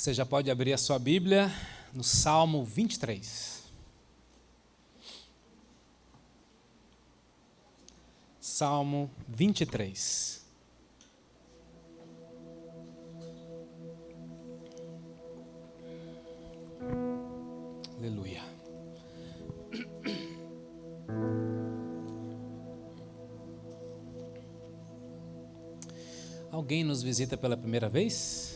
Você já pode abrir a sua Bíblia no Salmo 23. Salmo 23. Aleluia. Alguém nos visita pela primeira vez?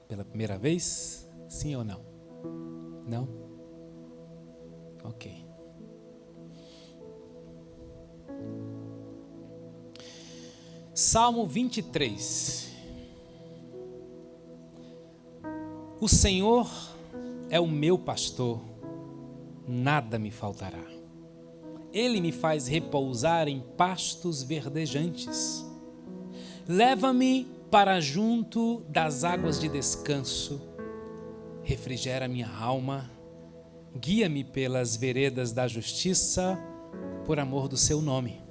Pela primeira vez? Sim ou não? Não? Ok. Salmo 23. O Senhor é o meu pastor, nada me faltará. Ele me faz repousar em pastos verdejantes. Leva-me para junto das águas de descanso. Refrigera minha alma. Guia-me pelas veredas da justiça, por amor do seu nome.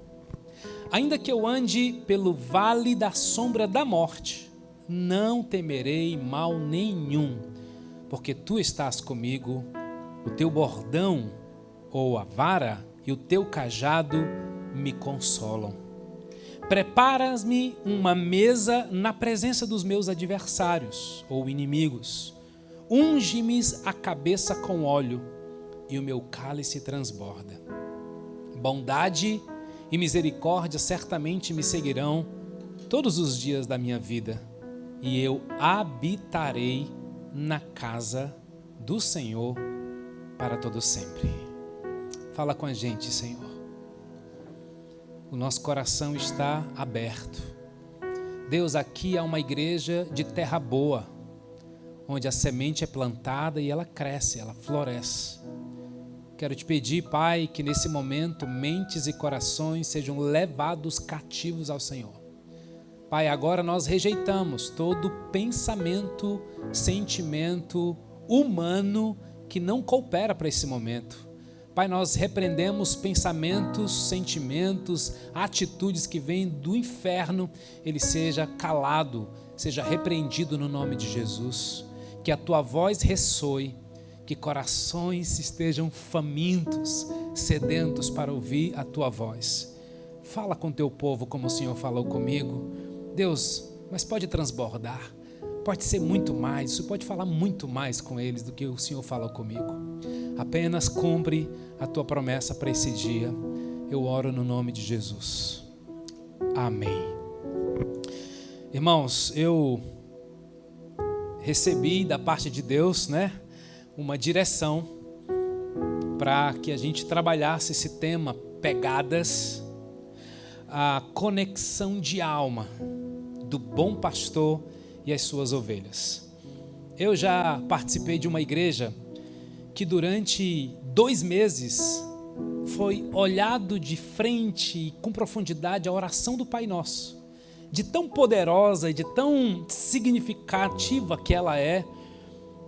Ainda que eu ande pelo vale da sombra da morte, não temerei mal nenhum, porque tu estás comigo. O teu bordão ou a vara e o teu cajado me consolam. Preparas-me uma mesa na presença dos meus adversários ou inimigos. Unge-me a cabeça com óleo e o meu cálice transborda. Bondade e misericórdia certamente me seguirão todos os dias da minha vida, e eu habitarei na casa do Senhor para todo sempre. Fala com a gente, Senhor. O nosso coração está aberto. Deus, aqui há uma igreja de terra boa, onde a semente é plantada e ela cresce, ela floresce. Quero te pedir, Pai, que nesse momento mentes e corações sejam levados cativos ao Senhor. Pai, agora nós rejeitamos todo pensamento, sentimento humano que não coopera para esse momento. Pai, nós repreendemos pensamentos, sentimentos, atitudes que vêm do inferno. Ele seja calado, seja repreendido no nome de Jesus. Que a tua voz ressoe, que corações estejam famintos, sedentos para ouvir a tua voz. Fala com teu povo como o Senhor falou comigo. Deus, mas pode transbordar, pode ser muito mais, você pode falar muito mais com eles do que o Senhor falou comigo. Apenas cumpre a tua promessa para esse dia. Eu oro no nome de Jesus. Amém. Irmãos, eu recebi da parte de Deus, uma direção para que a gente trabalhasse esse tema, pegadas, a conexão de alma do bom pastor e as suas ovelhas. Eu já participei de uma igreja que durante 2 meses foi olhado de frente e com profundidade a oração do Pai Nosso. De tão poderosa e de tão significativa que ela é,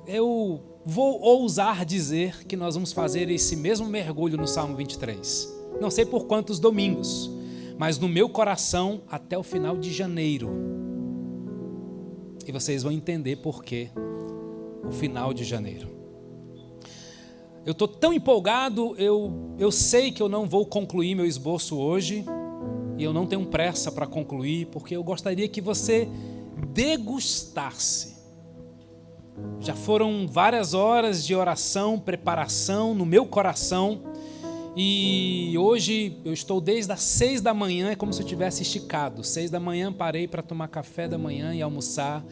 eu vou ousar dizer que nós vamos fazer esse mesmo mergulho no Salmo 23. Não sei por quantos domingos, mas no meu coração até o final de janeiro. E vocês vão entender por quê o final de janeiro. Eu estou tão empolgado, eu sei que eu não vou concluir meu esboço hoje, e eu não tenho pressa para concluir, porque eu gostaria que você degustasse. Já foram várias horas de oração, preparação no meu coração, e hoje eu estou desde as 6 da manhã, é como se eu tivesse esticado. 6 da manhã parei para tomar café da manhã e almoçar,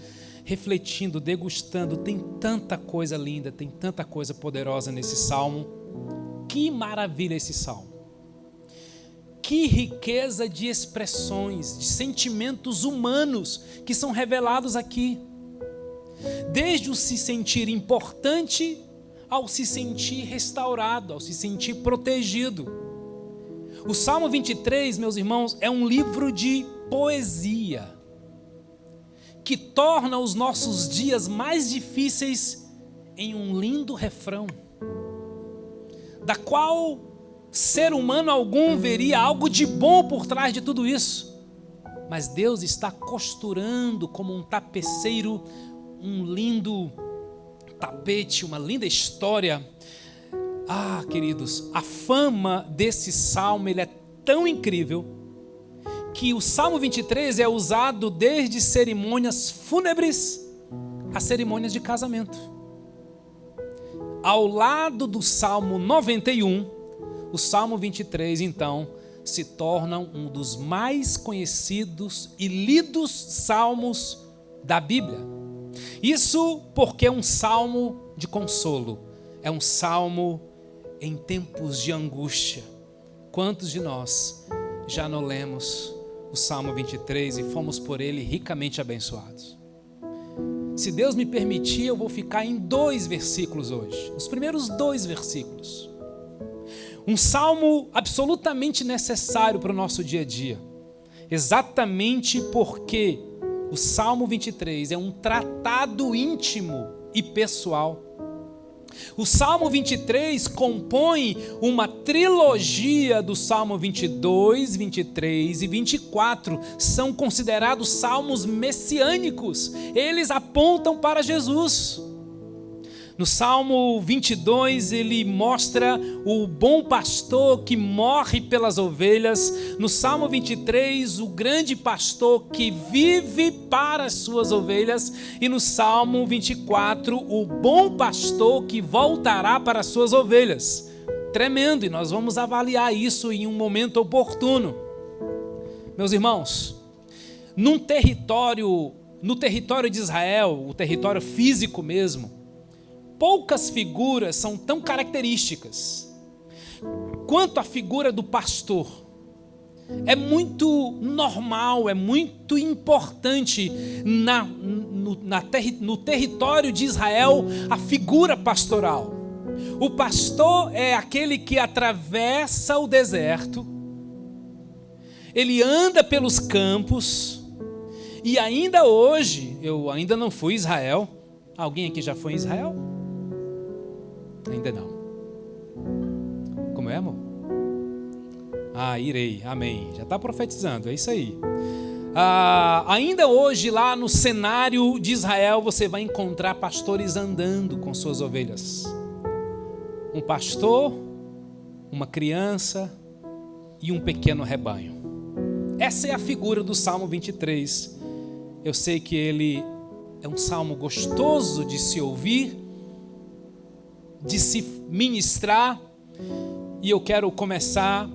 refletindo, degustando. Tem tanta coisa linda, tem tanta coisa poderosa nesse salmo. Que maravilha esse salmo. Que riqueza de expressões, de sentimentos humanos que são revelados aqui. Desde o se sentir importante ao se sentir restaurado, ao se sentir protegido. O Salmo 23, meus irmãos, é um livro de poesia que torna os nossos dias mais difíceis em um lindo refrão, da qual ser humano algum veria algo de bom por trás de tudo isso. mas Deus está costurando como um tapeceiro um lindo tapete, uma linda história. Queridos, a fama desse salmo ele é tão incrível que o Salmo 23 é usado desde cerimônias fúnebres a cerimônias de casamento. Ao lado do Salmo 91, o Salmo 23, então, se torna um dos mais conhecidos e lidos salmos da Bíblia. Isso porque é um salmo de consolo, é um salmo em tempos de angústia. Quantos de nós já não lemos o Salmo 23 e fomos por ele ricamente abençoados? Se Deus me permitir, eu vou ficar em 2 versículos hoje, os primeiros 2 versículos. Um salmo absolutamente necessário para o nosso dia a dia, exatamente porque o Salmo 23 é um tratado íntimo e pessoal. O Salmo 23 compõe uma trilogia do Salmo 22, 23 e 24. São considerados salmos messiânicos. Eles apontam para Jesus. No Salmo 22, ele mostra o bom pastor que morre pelas ovelhas. No Salmo 23, o grande pastor que vive para as suas ovelhas. E no Salmo 24, o bom pastor que voltará para as suas ovelhas. Tremendo, e nós vamos avaliar isso em um momento oportuno. Meus irmãos, no território de Israel, o território físico mesmo, poucas figuras são tão características quanto a figura do pastor. É muito normal, é muito importante no território de Israel a figura pastoral. O pastor é aquele que atravessa o deserto, ele anda pelos campos, e ainda hoje, eu ainda não fui a Israel. Alguém aqui já foi em Israel? Ainda não. Como é, amor? Irei, amém. Já está profetizando, é isso aí. Ainda hoje lá no cenário de Israel você vai encontrar pastores andando com suas ovelhas. Um pastor, uma criança e um pequeno rebanho. Essa é a figura do Salmo 23. Eu sei que ele é um salmo gostoso de se ouvir, de se ministrar, e eu quero começar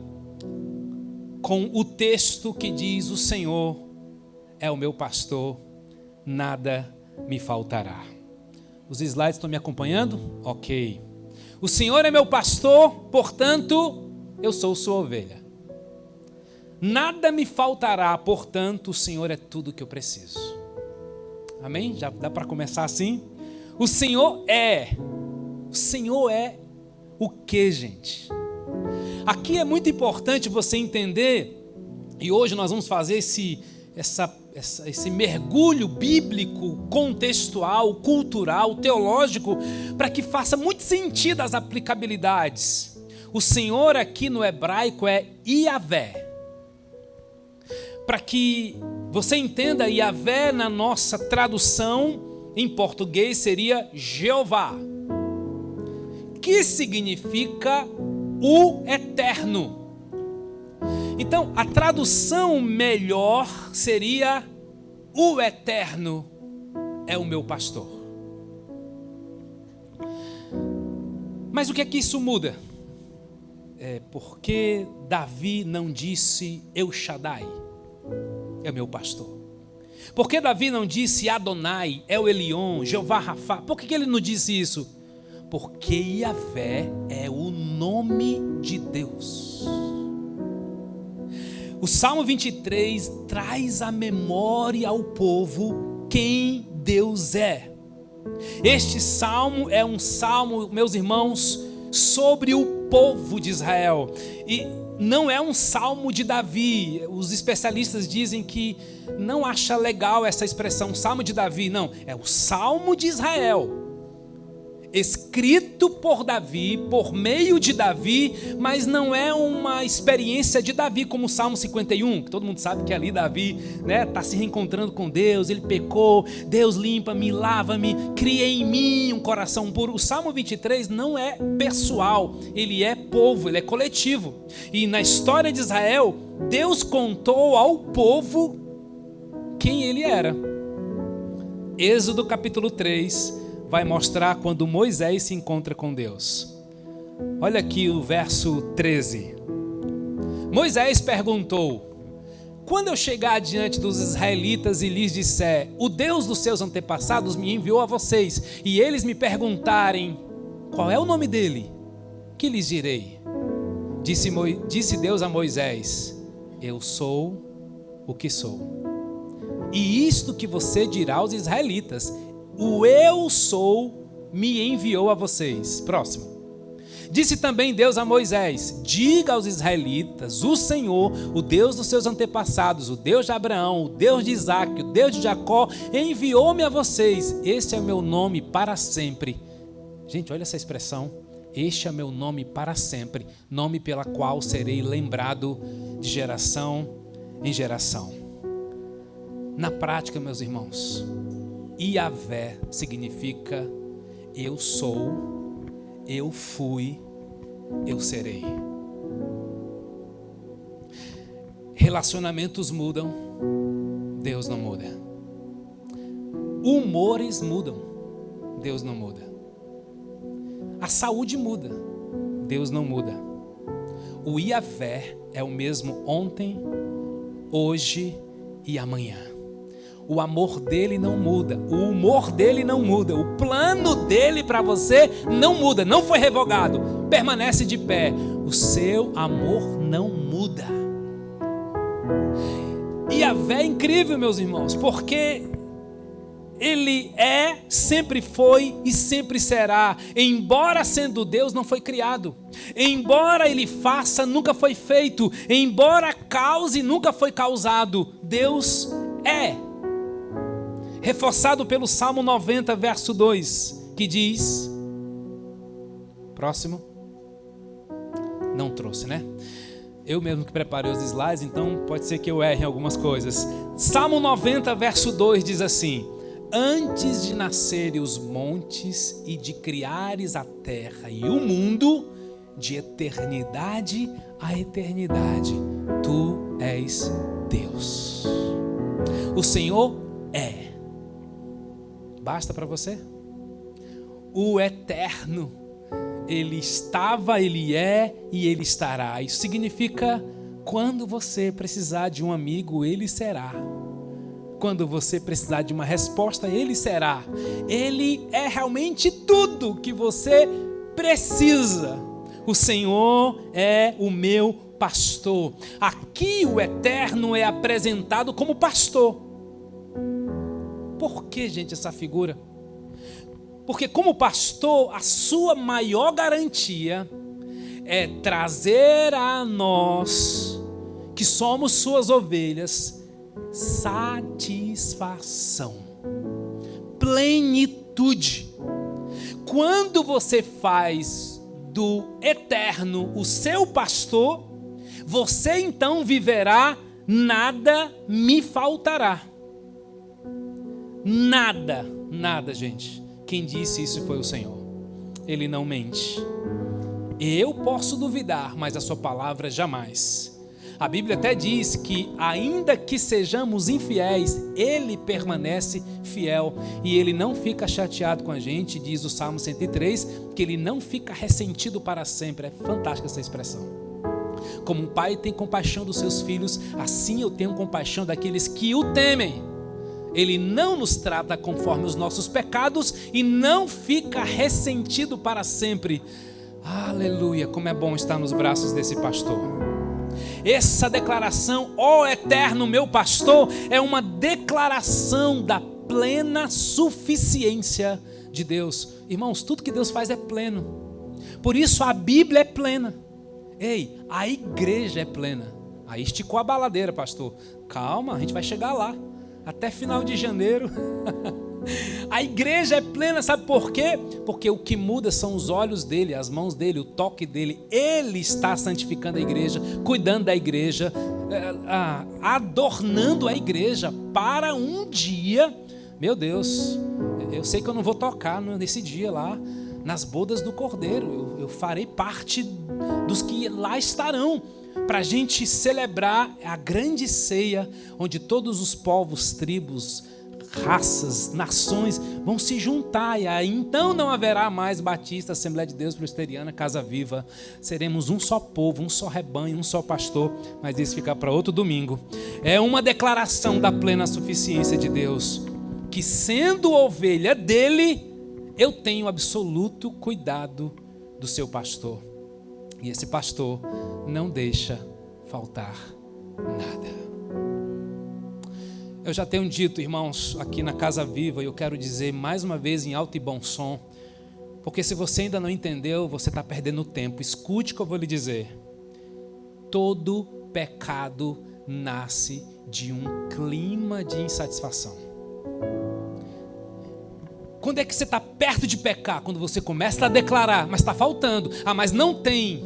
com o texto que diz: o Senhor é o meu pastor, nada me faltará. Os slides estão me acompanhando? Ok. O Senhor é meu pastor, portanto, eu sou sua ovelha. Nada me faltará, portanto, o Senhor é tudo que eu preciso. Amém? Já dá para começar assim? O Senhor é o que, gente? Aqui é muito importante você entender, e hoje nós vamos fazer esse mergulho bíblico, contextual, cultural, teológico, para que faça muito sentido as aplicabilidades. O Senhor aqui no hebraico é Yavé. Para que você entenda, Yavé na nossa tradução em português seria Jeová, que significa o eterno. Então, a tradução melhor seria: o eterno é o meu pastor. Mas o que é que isso muda? Porque Davi não disse El Shaddai é o meu pastor? Porque Davi não disse Adonai, El Elyon, Jeová Rafá? Por que ele não disse isso? Porque Yavé é o nome de Deus. O Salmo 23 traz à memória ao povo quem Deus é. Este salmo é um salmo, meus irmãos, sobre o povo de Israel. E não é um salmo de Davi. Os especialistas dizem que não acha legal essa expressão, salmo de Davi. Não, é o salmo de Israel. escrito por Davi, por meio de Davi, mas não é uma experiência de Davi, como o Salmo 51, que todo mundo sabe que ali Davi está se reencontrando com Deus, ele pecou, Deus limpa-me, lava-me, cria em mim um coração puro. O Salmo 23 não é pessoal, ele é povo, ele é coletivo. E na história de Israel, Deus contou ao povo quem ele era. Êxodo capítulo 3 vai mostrar quando Moisés se encontra com Deus. Olha aqui o verso 13. Moisés perguntou: quando eu chegar diante dos israelitas e lhes disser, o Deus dos seus antepassados me enviou a vocês, e eles me perguntarem, qual é o nome dele? Que lhes direi? Disse Deus a Moisés, eu sou o que sou. E isto que você dirá aos israelitas, o eu sou me enviou a vocês. Próximo. Disse também Deus a Moisés, diga aos israelitas, o Senhor, o Deus dos seus antepassados, o Deus de Abraão, o Deus de Isaque, o Deus de Jacó, enviou-me a vocês. Este é o meu nome para sempre. Gente, olha essa expressão. Este é meu nome para sempre, nome pela qual serei lembrado de geração em geração. Na prática, meus irmãos, Yahvé significa eu sou, eu fui, eu serei. Relacionamentos mudam, Deus não muda. Humores mudam, Deus não muda. A saúde muda, Deus não muda. O Yahvé é o mesmo ontem, hoje e amanhã. O amor dele não muda, o humor dele não muda, o plano dele para você não muda, não foi revogado, permanece de pé. O seu amor não muda. Yahvé é incrível, meus irmãos, porque ele é, sempre foi e sempre será. Embora sendo Deus, não foi criado. Embora ele faça, nunca foi feito. Embora cause, nunca foi causado. Deus é. Reforçado pelo Salmo 90, verso 2, que diz... Próximo. Não trouxe, né? Eu mesmo que preparei os slides, então pode ser que eu erre em algumas coisas. Salmo 90, verso 2 diz assim: antes de nascerem os montes e de criares a terra e o mundo, de eternidade a eternidade, tu és Deus. O Senhor é. Basta para você? O eterno, ele estava, ele é e ele estará. Isso significa, quando você precisar de um amigo, ele será. Quando você precisar de uma resposta, ele será. Ele é realmente tudo que você precisa. O Senhor é o meu pastor. Aqui o eterno é apresentado como pastor. Por que, gente, essa figura? Porque como pastor, a sua maior garantia é trazer a nós, que somos suas ovelhas, satisfação, plenitude. Quando você faz do eterno o seu pastor, você então viverá, nada me faltará. Nada, nada, gente. Quem disse isso foi o Senhor. Ele não mente. Eu posso duvidar, mas a sua palavra jamais. A Bíblia até diz que, ainda que sejamos infiéis, Ele permanece fiel. E Ele não fica chateado com a gente, diz o Salmo 103, que Ele não fica ressentido para sempre. É fantástica essa expressão. Como um pai tem compaixão dos seus filhos, assim eu tenho compaixão daqueles que o temem. Ele não nos trata conforme os nossos pecados e não fica ressentido para sempre. Aleluia, como é bom estar nos braços desse pastor. Essa declaração, ó eterno meu pastor, é uma declaração da plena suficiência de Deus. Irmãos, tudo que Deus faz é pleno. Por isso a Bíblia é plena. Ei, a igreja é plena. Aí esticou a baladeira, pastor. Calma, a gente vai chegar lá. Até final de janeiro. A igreja é plena, sabe por quê? Porque o que muda são os olhos dele, as mãos dele, o toque dele. Ele está santificando a igreja, cuidando da igreja, adornando a igreja para um dia. Meu Deus, eu sei que eu não vou tocar nesse dia lá, nas bodas do Cordeiro. Eu farei parte dos que lá estarão, para a gente celebrar a grande ceia, onde todos os povos, tribos, raças, nações vão se juntar, e aí então não haverá mais Batista, Assembleia de Deus Presbiteriana, Casa Viva. Seremos um só povo, um só rebanho, um só pastor, mas isso fica para outro domingo. É uma declaração da plena suficiência de Deus, que sendo ovelha dele, eu tenho absoluto cuidado do seu pastor, e esse pastor não deixa faltar nada. Eu já tenho dito, irmãos, aqui na Casa Viva, e eu quero dizer mais uma vez em alto e bom som, porque se você ainda não entendeu, você está perdendo tempo. Escute o que eu vou lhe dizer. Todo pecado nasce de um clima de insatisfação. Quando é que você está perto de pecar? Quando você começa a declarar, mas está faltando. Mas não tem.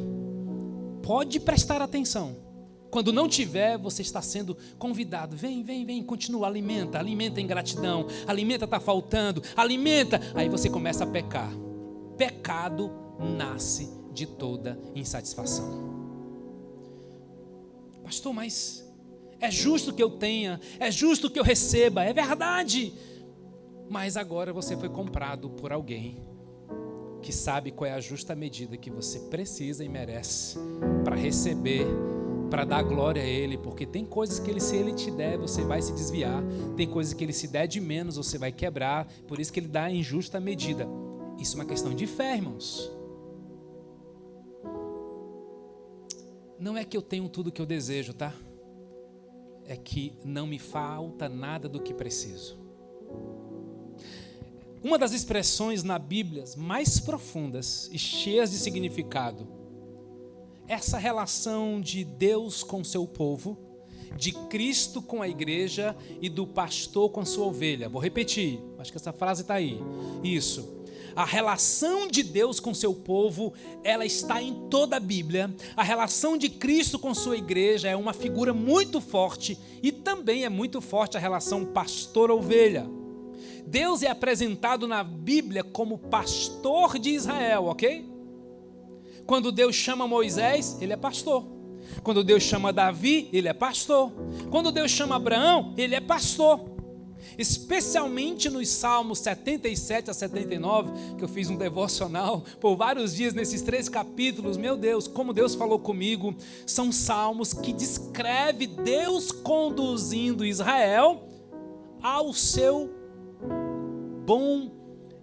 Pode prestar atenção. Quando não tiver, você está sendo convidado. Vem, continua, alimenta em gratidão. Alimenta, está faltando, alimenta. Aí você começa a pecar. Pecado nasce de toda insatisfação. Pastor, mas é justo que eu tenha, é justo que eu receba, é verdade. Mas agora você foi comprado por alguém que sabe qual é a justa medida que você precisa e merece para receber, para dar glória a Ele, porque tem coisas que se Ele te der, você vai se desviar, tem coisas que Ele se der de menos, você vai quebrar, por isso que Ele dá em justa medida. Isso é uma questão de fé, irmãos. Não é que eu tenho tudo o que eu desejo, tá? É que não me falta nada do que preciso. Uma das expressões na Bíblia mais profundas e cheias de significado, essa relação de Deus com seu povo, de Cristo com a igreja e do pastor com a sua ovelha. Vou repetir, acho que essa frase está aí. Isso. A relação de Deus com seu povo, ela está em toda a Bíblia. A relação de Cristo com sua igreja é uma figura muito forte, e também é muito forte a relação pastor-ovelha. Deus é apresentado na Bíblia como pastor de Israel, ok? Quando Deus chama Moisés, ele é pastor. Quando Deus chama Davi, ele é pastor. Quando Deus chama Abraão, ele é pastor. Especialmente nos Salmos 77 a 79, que eu fiz um devocional por vários dias nesses 3 capítulos. Meu Deus, como Deus falou comigo. São salmos que descrevem Deus conduzindo Israel ao seu bom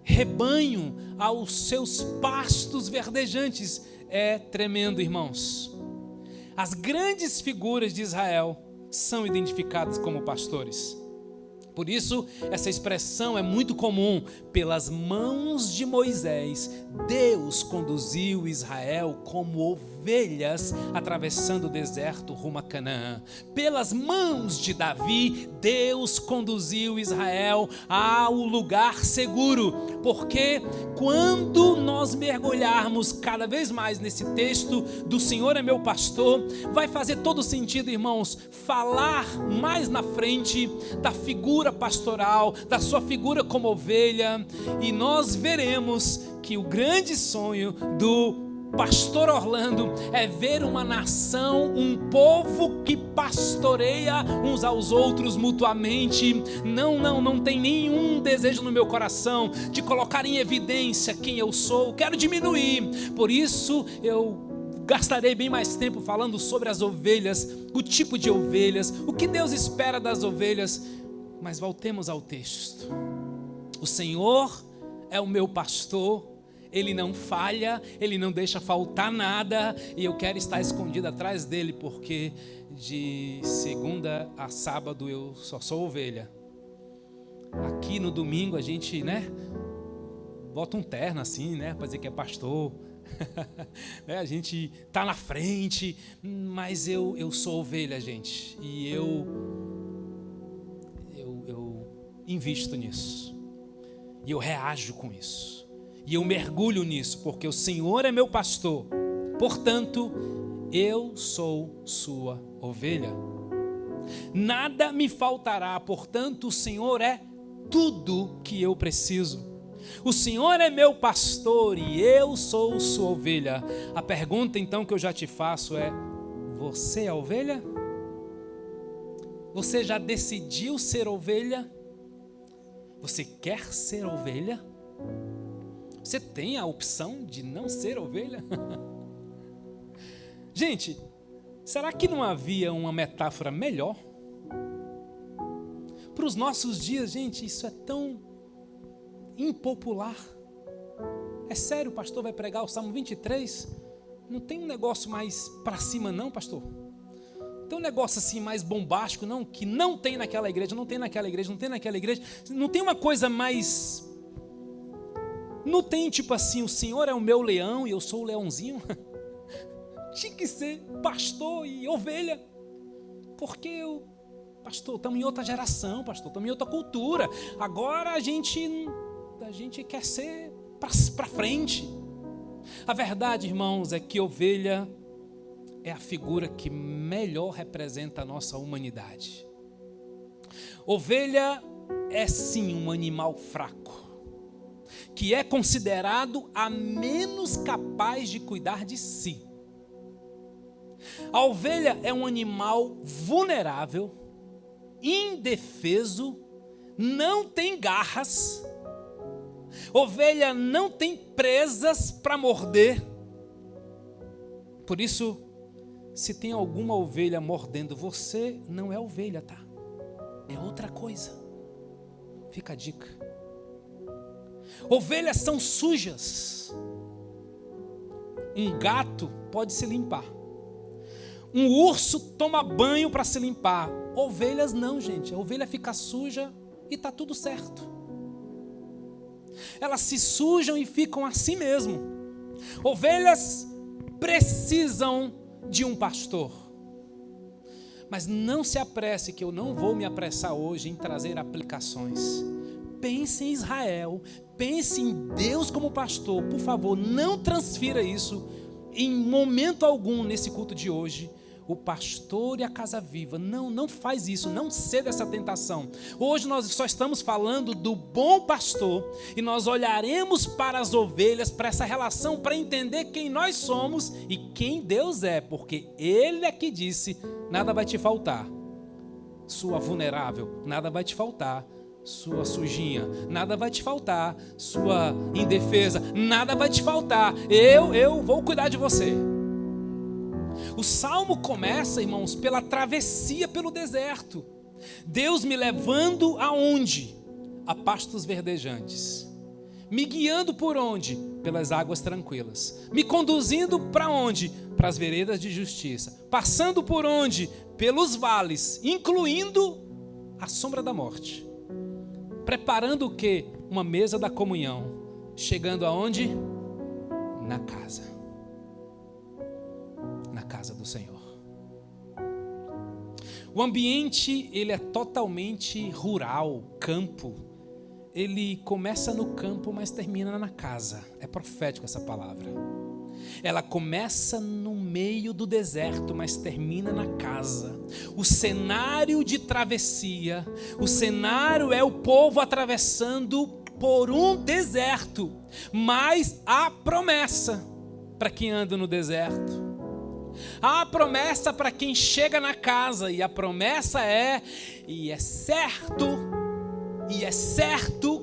rebanho, aos seus pastos verdejantes. É tremendo, irmãos. As grandes figuras de Israel são identificadas como pastores. Por isso, essa expressão é muito comum. Pelas mãos de Moisés, Deus conduziu Israel como ovelhas, atravessando o deserto rumo a Canaã. Pelas mãos de Davi, Deus conduziu Israel ao lugar seguro. Porque quando nós mergulharmos cada vez mais nesse texto do Senhor é meu pastor, vai fazer todo sentido, irmãos, falar mais na frente da figura pastoral, da sua figura como ovelha, e nós veremos que o grande sonho do pastor Orlando é ver uma nação, um povo que pastoreia uns aos outros mutuamente. Não tem nenhum desejo no meu coração de colocar em evidência quem eu sou, quero diminuir. Por isso eu gastarei bem mais tempo falando sobre as ovelhas, o tipo de ovelhas, o que Deus espera das ovelhas. Mas voltemos ao texto. O Senhor é o meu pastor, Ele não falha, Ele não deixa faltar nada, e eu quero estar escondido atrás dEle, porque de segunda a sábado eu só sou ovelha. Aqui no domingo a gente, bota um terno assim, para dizer que é pastor. A gente tá na frente, mas eu sou ovelha, gente, e eu invisto nisso. E eu reajo com isso. E eu mergulho nisso, porque o Senhor é meu pastor. Portanto, eu sou sua ovelha. Nada me faltará, portanto, o Senhor é tudo que eu preciso. O Senhor é meu pastor e eu sou sua ovelha. A pergunta então que eu já te faço é: você é ovelha? Você já decidiu ser ovelha? Você quer ser ovelha? Você tem a opção de não ser ovelha? Gente, será que não havia uma metáfora melhor? Para os nossos dias, gente, isso é tão impopular. É sério, o pastor vai pregar o Salmo 23? Não tem um negócio mais para cima não, pastor? Tem um negócio assim mais bombástico não? Que não tem naquela igreja, não tem naquela igreja, não tem naquela igreja. Não tem uma coisa mais... Não tem tipo assim, o Senhor é o meu leão e eu sou o leãozinho. Tinha que ser pastor e ovelha. Porque pastor, estamos em outra geração, pastor, estamos em outra cultura. Agora a gente quer ser para frente. A verdade, irmãos, é que ovelha é a figura que melhor representa a nossa humanidade. Ovelha é sim um animal fraco, que é considerado a menos capaz de cuidar de si. A ovelha é um animal vulnerável, indefeso, não tem garras. Ovelha não tem presas para morder. Por isso, se tem alguma ovelha mordendo você, não é ovelha, tá? É outra coisa. Fica a dica. Ovelhas são sujas. Um gato pode se limpar. Um urso toma banho para se limpar. Ovelhas não, gente. A ovelha fica suja e está tudo certo. Elas se sujam e ficam assim mesmo. Ovelhas precisam de um pastor. Mas não se apresse, que eu não vou me apressar hoje em trazer aplicações. Pense em Israel, pense em Deus como pastor. Por favor, não transfira isso em momento algum nesse culto de hoje. O pastor e a casa viva, não faz isso, não ceda essa tentação. Hoje nós só estamos falando do bom pastor e nós olharemos para as ovelhas, para essa relação, para entender quem nós somos e quem Deus é, porque Ele é que disse: nada vai te faltar, sua vulnerável, nada vai te faltar, sua sujinha, nada vai te faltar, sua indefesa, nada vai te faltar, eu vou cuidar de você. O salmo começa, irmãos, pela travessia pelo deserto. Deus me levando aonde? A pastos verdejantes. Me guiando por onde? Pelas águas tranquilas. Me conduzindo para onde? Para as veredas de justiça. Passando por onde? Pelos vales, incluindo a sombra da morte. Preparando o quê? Uma mesa da comunhão. Chegando aonde? Na casa. Na casa do Senhor. O ambiente, ele é totalmente rural, campo. Ele começa no campo, mas termina na casa. É profético essa palavra. Ela começa no meio do deserto, mas termina na casa. O cenário de travessia, o cenário é o povo atravessando por um deserto, mas há promessa para quem anda no deserto. Há promessa para quem chega na casa, e a promessa é certo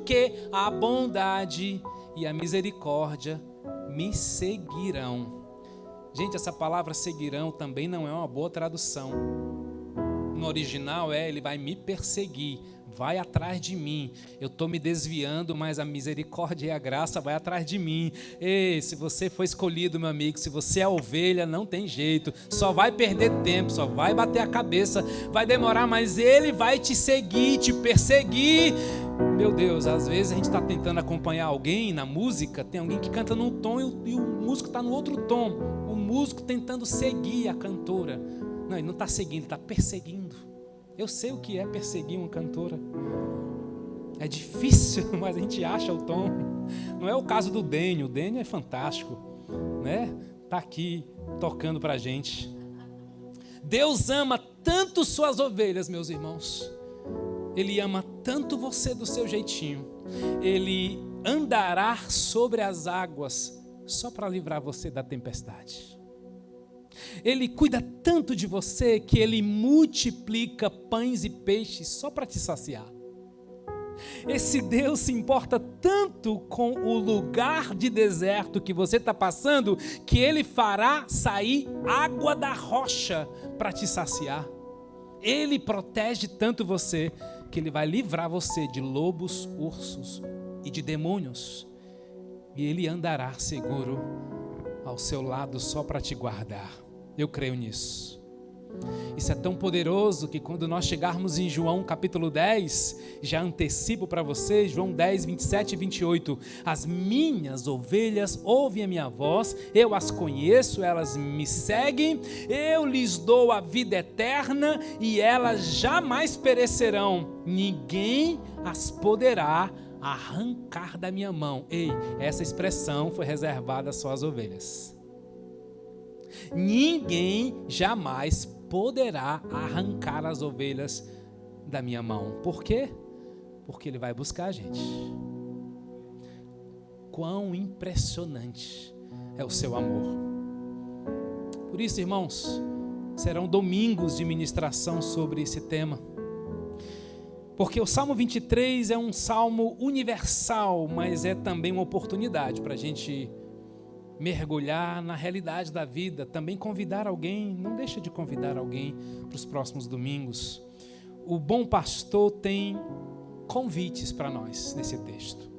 que a bondade e a misericórdia me seguirão. Gente, essa palavra seguirão também não é uma boa tradução. No original ele vai me perseguir, vai atrás de mim. Eu estou me desviando, mas a misericórdia e a graça vai atrás de mim. Ei, se você foi escolhido, meu amigo, se você é ovelha, não tem jeito. Só vai perder tempo, só vai bater a cabeça, vai demorar, mas ele vai te seguir, te perseguir. Meu Deus, às vezes a gente está tentando acompanhar alguém na música, tem alguém que canta num tom e o músico está no outro tom. O músico tentando seguir a cantora. Não, ele não está seguindo, ele está perseguindo. Eu sei o que é perseguir uma cantora. É difícil, mas a gente acha o tom. Não é o caso do Dênio. O Dênio é fantástico, né? Tá aqui tocando pra gente. Deus ama tanto suas ovelhas, meus irmãos. Ele ama tanto você do seu jeitinho. Ele andará sobre as águas só para livrar você da tempestade. Ele cuida tanto de você que ele multiplica pães e peixes só para te saciar. Esse Deus se importa tanto com o lugar de deserto que você está passando, que ele fará sair água da rocha para te saciar. Ele protege tanto você que ele vai livrar você de lobos, ursos e de demônios. E ele andará seguro ao seu lado só para te guardar. Eu creio nisso. Isso é tão poderoso que quando nós chegarmos em João capítulo 10, já antecipo para vocês, João 10, 27 e 28, as minhas ovelhas ouvem a minha voz, eu as conheço, elas me seguem, eu lhes dou a vida eterna e elas jamais perecerão, ninguém as poderá arrancar da minha mão. Ei, essa expressão foi reservada só às ovelhas. Ninguém jamais poderá arrancar as ovelhas da minha mão. Por quê? Porque ele vai buscar a gente. Quão impressionante é o seu amor. Por isso, irmãos, serão domingos de ministração sobre esse tema. Porque o Salmo 23 é um salmo universal, mas é também uma oportunidade para a gente mergulhar na realidade da vida, também convidar alguém, não deixa de convidar alguém para os próximos domingos. O bom pastor tem convites para nós nesse texto.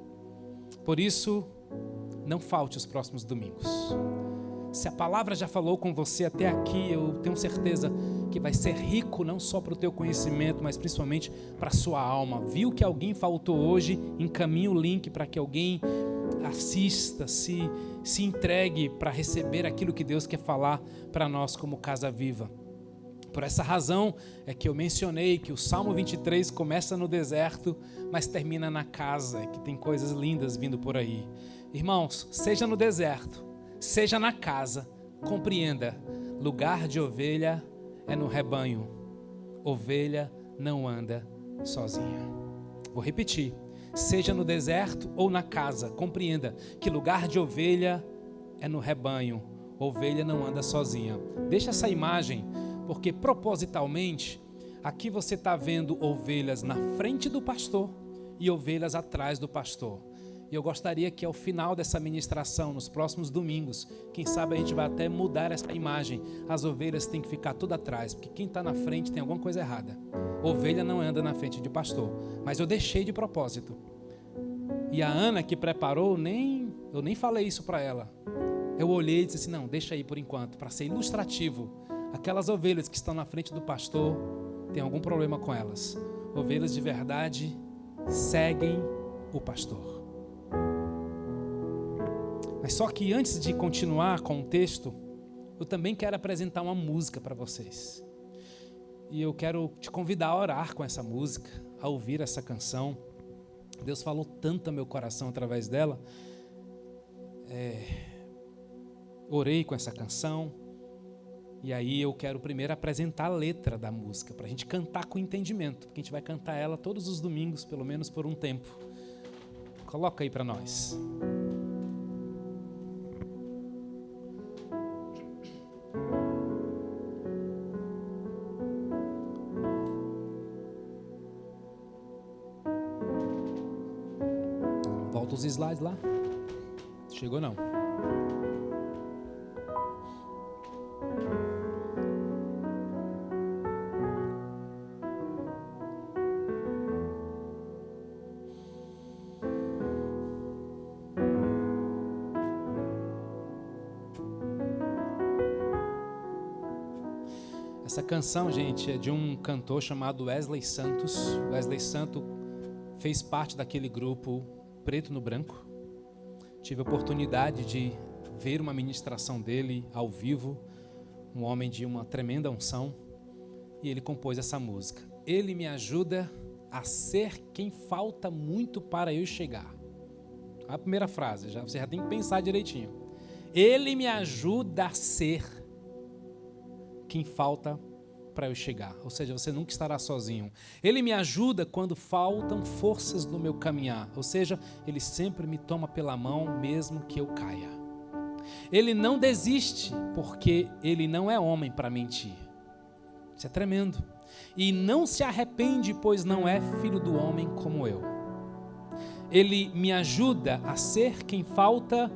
Por isso, não falte os próximos domingos. Se a palavra já falou com você até aqui, eu tenho certeza que vai ser rico não só para o teu conhecimento, mas principalmente para a sua alma. Viu que alguém faltou hoje? Encaminhe o link para que alguém assista, se entregue para receber aquilo que Deus quer falar para nós como Casa Viva. Por essa razão é que eu mencionei que o Salmo 23 começa no deserto, mas termina na casa, que tem coisas lindas vindo por aí. Irmãos, seja no deserto, seja na casa, compreenda, lugar de ovelha é no rebanho, ovelha não anda sozinha. Vou repetir. Seja no deserto ou na casa, compreenda que lugar de ovelha é no rebanho, ovelha não anda sozinha. Deixa essa imagem, porque propositalmente, aqui você está vendo ovelhas na frente do pastor e ovelhas atrás do pastor. E eu gostaria que ao final dessa ministração, nos próximos domingos, quem sabe a gente vai até mudar essa imagem. As ovelhas têm que ficar tudo atrás, porque quem está na frente tem alguma coisa errada. Ovelha não anda na frente de pastor, mas eu deixei de propósito. E a Ana que preparou, eu nem falei isso para ela. Eu olhei e disse assim, não, deixa aí por enquanto, para ser ilustrativo. Aquelas ovelhas que estão na frente do pastor, tem algum problema com elas. Ovelhas de verdade seguem o pastor. Mas só que antes de continuar com o texto, eu também quero apresentar uma música para vocês. E eu quero te convidar a orar com essa música, a ouvir essa canção. Deus falou tanto ao meu coração através dela. Orei com essa canção. E aí eu quero primeiro apresentar a letra da música, para a gente cantar com entendimento, porque a gente vai cantar ela todos os domingos, pelo menos por um tempo. Coloca aí para nós. Volta os slides lá. Chegou não. Essa canção, gente, é de um cantor chamado Wesley Santos. Wesley Santos fez parte daquele grupo Preto no Branco. Tive a oportunidade de ver uma ministração dele ao vivo, um homem de uma tremenda unção, e ele compôs essa música. Ele me ajuda a ser quem falta muito para eu chegar. A primeira frase, você já tem que pensar direitinho. Ele me ajuda a ser quem falta para eu chegar. Ou seja, você nunca estará sozinho. Ele me ajuda quando faltam forças no meu caminhar. Ou seja, ele sempre me toma pela mão mesmo que eu caia. Ele não desiste porque ele não é homem para mentir. Isso é tremendo. E não se arrepende, pois não é filho do homem como eu. Ele me ajuda a ser quem falta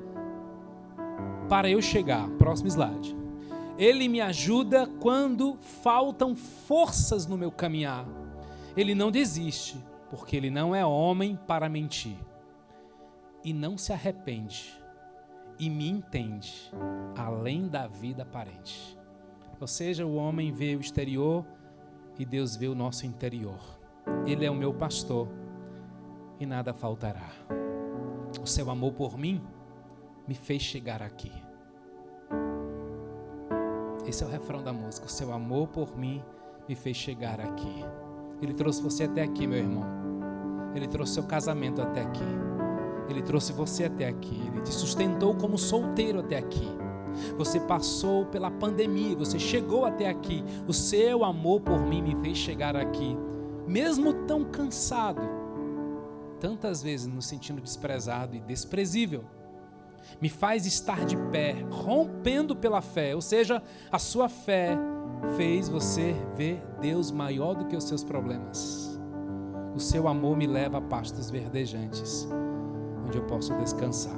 para eu chegar. Próximo slide. Ele me ajuda quando faltam forças no meu caminhar. Ele não desiste, porque ele não é homem para mentir. E não se arrepende, e me entende, além da vida aparente. Ou seja, o homem vê o exterior e Deus vê o nosso interior. Ele é o meu pastor e nada faltará. O seu amor por mim me fez chegar aqui. Esse é o refrão da música. O seu amor por mim me fez chegar aqui. Ele trouxe você até aqui, meu irmão. Ele trouxe seu casamento até aqui. Ele trouxe você até aqui. Ele te sustentou como solteiro até aqui. Você passou pela pandemia, você chegou até aqui. O seu amor por mim me fez chegar aqui. Mesmo tão cansado, tantas vezes nos sentindo desprezado e desprezível, me faz estar de pé, rompendo pela fé. Ou seja, a sua fé fez você ver Deus maior do que os seus problemas. O seu amor me leva a pastos verdejantes, onde eu posso descansar.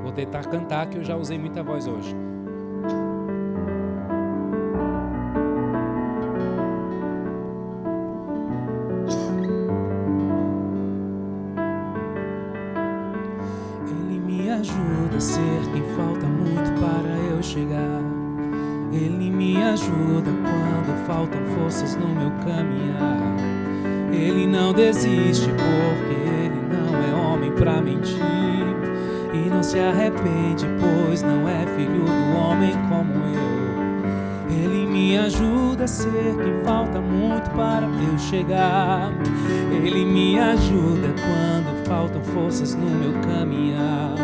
Vou tentar cantar, que eu já usei muita voz hoje. Ajuda a ser quem falta muito para eu chegar. Ele me ajuda quando faltam forças no meu caminhar. Ele não desiste porque ele não é homem para mentir. E não se arrepende, pois não é filho do homem como eu. Ele me ajuda a ser quem falta muito para eu chegar. Ele me ajuda quando faltam forças no meu caminhar.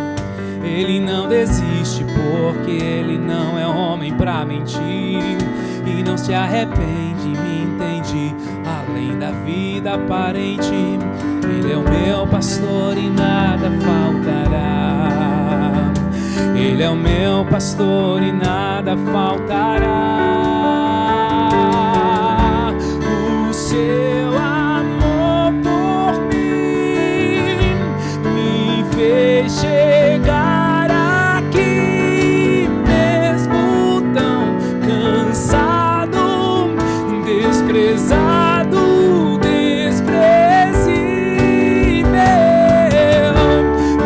Ele não desiste porque ele não é homem pra mentir. E não se arrepende, me entende, além da vida aparente. Ele é o meu pastor e nada faltará. Ele é o meu pastor e nada faltará. O seu amor por mim me fez chegar aqui, mesmo tão cansado, desprezado, desprezível,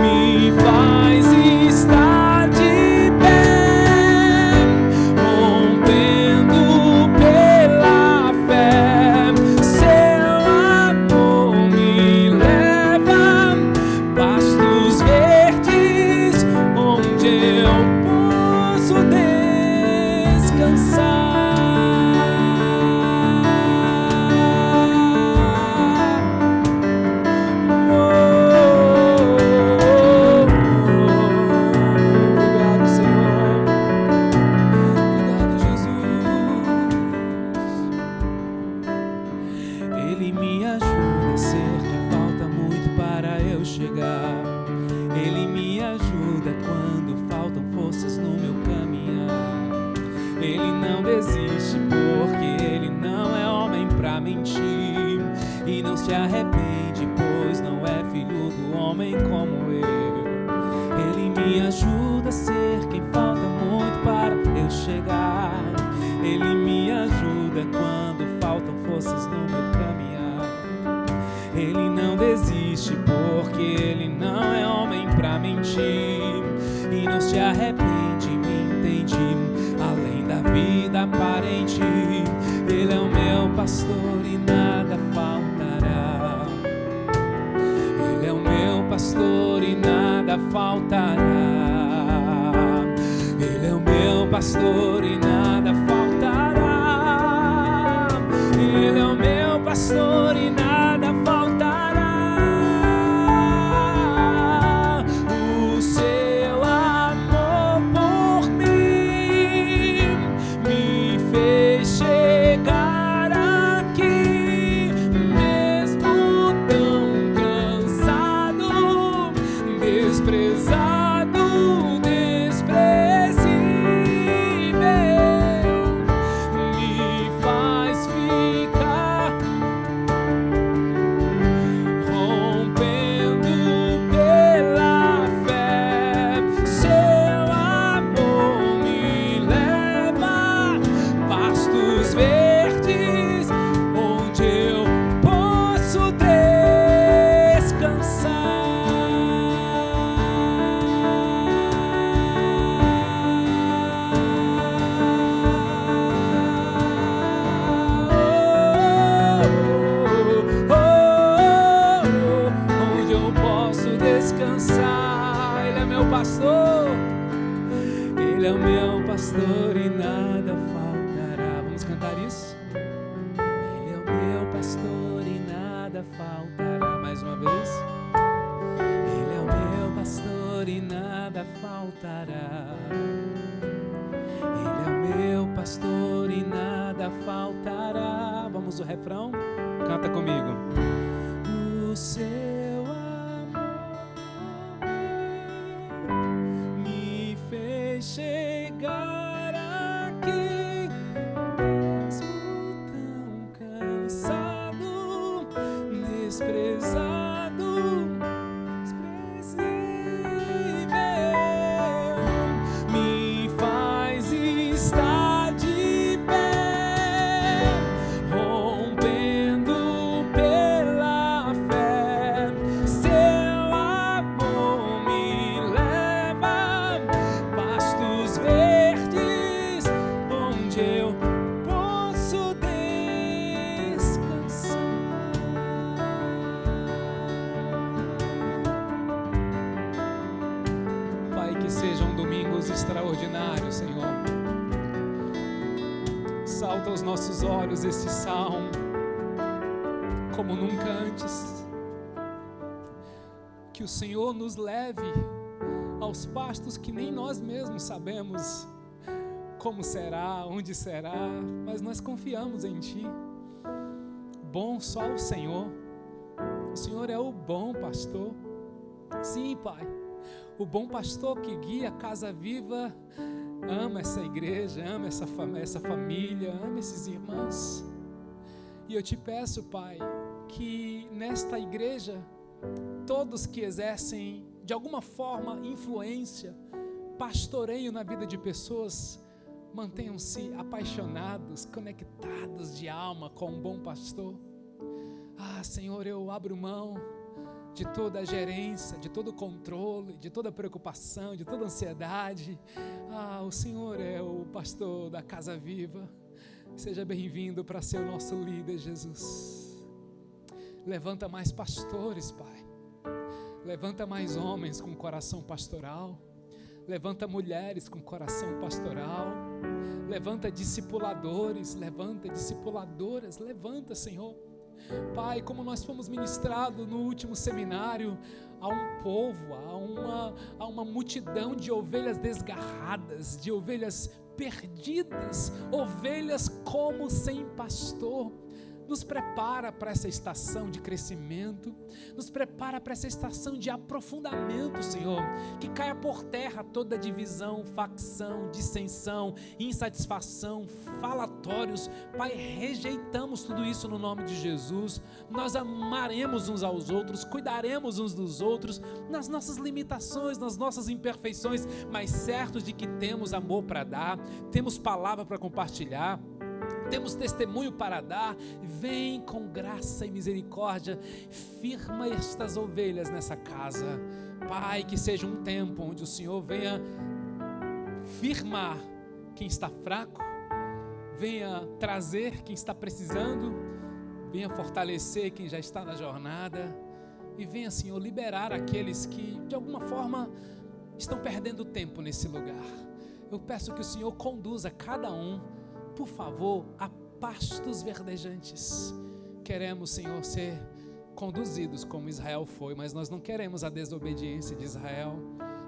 me faz estar de pé, rompendo pela fé. Seu amor me leva pastos verdes, onde eu posso descansar. Obrigado, Senhor. Obrigado, Jesus. Ele me ajuda a ser quem falta muito para eu chegar. Ele me ajuda quando faltam forças no meu caminhar. Ele não desiste porque ele não é homem pra mentir. E não se arrepende, pois não é filho do homem como eu. Ele me ajuda a ser quem falta muito para eu chegar. Ele me ajuda quando faltam forças no meu caminhar. Ele não desiste porque ele não é homem pra mentir. E não se arrepende, me entende, além da vida aparente. Ele é o meu pastor e nada faltará. Ele é o meu pastor e nada faltará. Ele é o meu pastor e nada faltará. Ele é o meu pastor e nada pastor e nada faltará. Vamos cantar isso? Ele é o meu pastor e nada faltará. Mais uma vez. Ele é o meu pastor e nada faltará. Ele é o meu pastor e nada faltará. Vamos o refrão? Canta comigo. O seu amor me fez chegar aqui, mesmo tão cansado, desprezado, desprezível, me faz estar de pé, rompendo pela fé. Seu amor me leva pastos verdes, onde eu posso descansar. Pai, que sejam domingos extraordinários, Senhor. Salta aos nossos olhos esse salmo como nunca antes. Que o Senhor nos leve aos pastos que nem nós mesmos sabemos como será, onde será, mas nós confiamos em Ti. Bom só o Senhor. O Senhor é o bom pastor. Sim, Pai. O bom pastor que guia a Casa Viva ama essa igreja, ama essa família, ama esses irmãos. E eu te peço, Pai, que nesta igreja, todos que exercem de alguma forma influência, pastoreio na vida de pessoas, mantenham-se apaixonados, conectados de alma com um bom pastor. Ah, Senhor, eu abro mão de toda a gerência, de todo o controle, de toda a preocupação, de toda a ansiedade. Ah, o Senhor é o pastor da Casa Viva. Seja bem-vindo para ser o nosso líder, Jesus. Levanta mais pastores, Pai. Levanta mais homens com coração pastoral. Levanta mulheres com coração pastoral. Levanta discipuladores, levanta discipuladoras, levanta, Senhor. Pai, como nós fomos ministrados no último seminário, há um povo, há uma multidão de ovelhas desgarradas, de ovelhas perdidas, ovelhas como sem pastor. Nos prepara para essa estação de crescimento, nos prepara para essa estação de aprofundamento, Senhor, que caia por terra toda divisão, facção, dissensão, insatisfação, falatórios. Pai, rejeitamos tudo isso no nome de Jesus. Nós amaremos uns aos outros, cuidaremos uns dos outros, nas nossas limitações, nas nossas imperfeições, mas certos de que temos amor para dar, temos palavra para compartilhar, temos testemunho para dar. Vem com graça e misericórdia, firma estas ovelhas nessa casa, Pai, que seja um tempo onde o Senhor venha firmar quem está fraco, venha trazer quem está precisando, venha fortalecer quem já está na jornada, e venha, Senhor, liberar aqueles que de alguma forma estão perdendo tempo nesse lugar. Eu peço que o Senhor conduza cada um, por favor, a pastos verdejantes. Queremos, Senhor, ser conduzidos como Israel foi, mas nós não queremos a desobediência de Israel,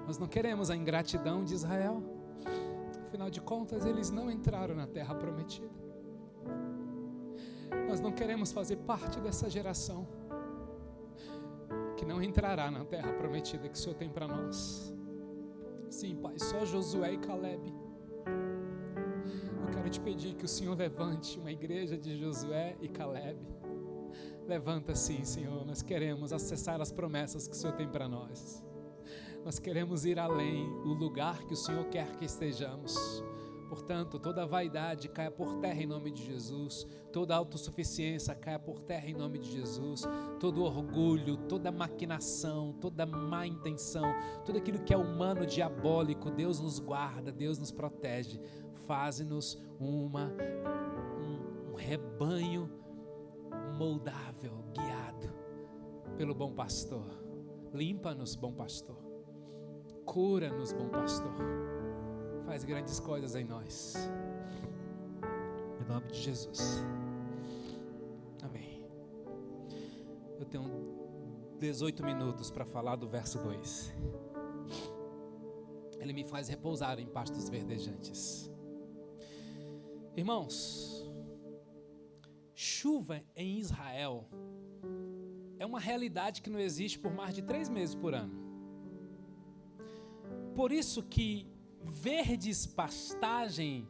nós não queremos a ingratidão de Israel. Afinal de contas, eles não entraram na terra prometida. Nós não queremos fazer parte dessa geração que não entrará na terra prometida que o Senhor tem para nós. Sim, Pai, só Josué e Caleb. Eu quero te pedir que o Senhor levante uma igreja de Josué e Caleb. Levanta sim, Senhor. Nós queremos acessar as promessas que o Senhor tem para nós. Nós queremos ir além, o lugar que o Senhor quer que estejamos. Portanto, toda vaidade caia por terra em nome de Jesus. Toda autossuficiência caia por terra em nome de Jesus. Todo orgulho, toda maquinação, toda má intenção, tudo aquilo que é humano, diabólico, Deus nos guarda, Deus nos protege. Faze-nos um rebanho moldável, guiado pelo bom pastor. Limpa-nos, bom pastor. Cura-nos, bom pastor. faz grandes coisas em nós. Em nome de Jesus. Amém. Eu tenho 18 minutos para falar do verso 2. Ele me faz repousar em pastos verdejantes. Irmãos, chuva em Israel é uma realidade que não existe por mais de 3 meses por ano. Por isso que verdes pastagem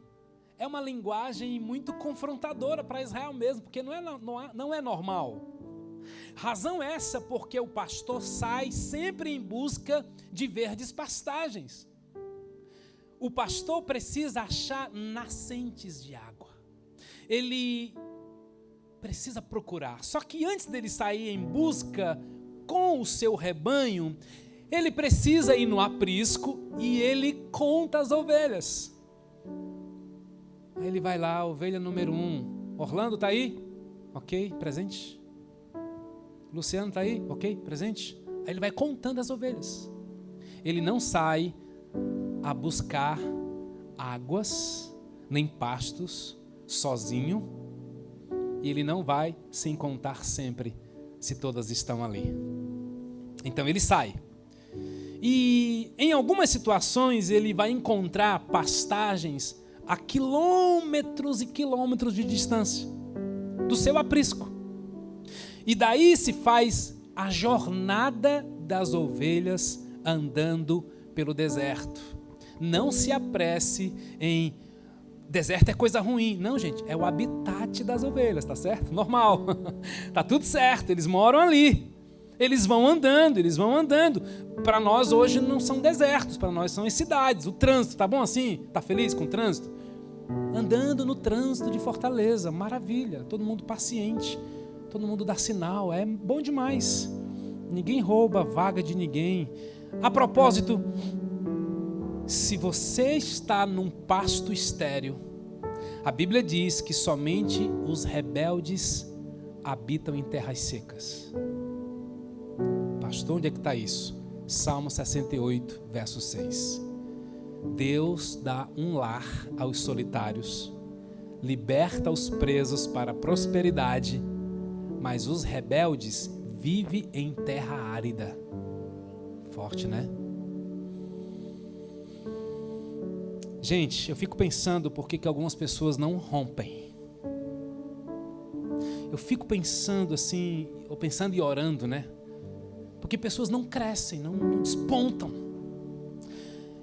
é uma linguagem muito confrontadora para Israel mesmo, porque não é normal. Razão essa porque o pastor sai sempre em busca de verdes pastagens. O pastor precisa achar nascentes de água. Ele precisa procurar. Só que antes dele sair em busca com o seu rebanho, ele precisa ir no aprisco e ele conta as ovelhas. Aí ele vai lá, ovelha número 1. Orlando está aí? Ok, presente. Luciano está aí? Ok, presente. Aí ele vai contando as ovelhas. Ele não sai a buscar águas, nem pastos, sozinho. E ele não vai sem contar sempre se todas estão ali. Então ele sai. E em algumas situações ele vai encontrar pastagens a quilômetros e quilômetros de distância do seu aprisco. E daí se faz a jornada das ovelhas andando pelo deserto. Não se apresse em deserto é coisa ruim. Não, gente, é o habitat das ovelhas, tá certo? Normal. Tá tudo certo, eles moram ali. Eles vão andando. Para nós hoje não são desertos, para nós são as cidades. O trânsito, tá bom assim? Tá feliz com o trânsito? Andando no trânsito de Fortaleza, maravilha. Todo mundo paciente, todo mundo dá sinal, é bom demais. Ninguém rouba a vaga de ninguém. A propósito, se você está num pasto estéril, a Bíblia diz que somente os rebeldes habitam em terras secas. Pastor, onde é que está isso? Salmo 68, verso 6. Deus dá um lar aos solitários, liberta os presos para a prosperidade, mas os rebeldes vivem em terra árida. Forte, né? Gente, eu fico pensando por que algumas pessoas não rompem. Eu fico pensando assim, ou pensando e orando, né? Porque pessoas não crescem, não despontam.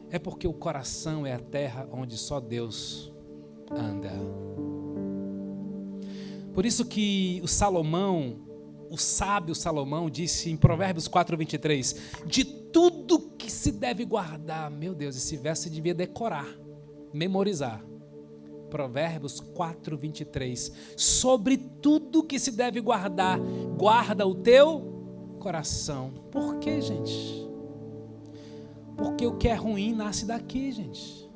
É porque o coração é a terra onde só Deus anda. Por isso que o sábio Salomão disse em Provérbios 4:23, de tudo que se deve guardar, meu Deus, esse verso você devia decorar, memorizar. Provérbios 4:23, sobre tudo que se deve guardar, guarda o teu coração. Por quê, gente? Porque o que é ruim nasce daqui, gente.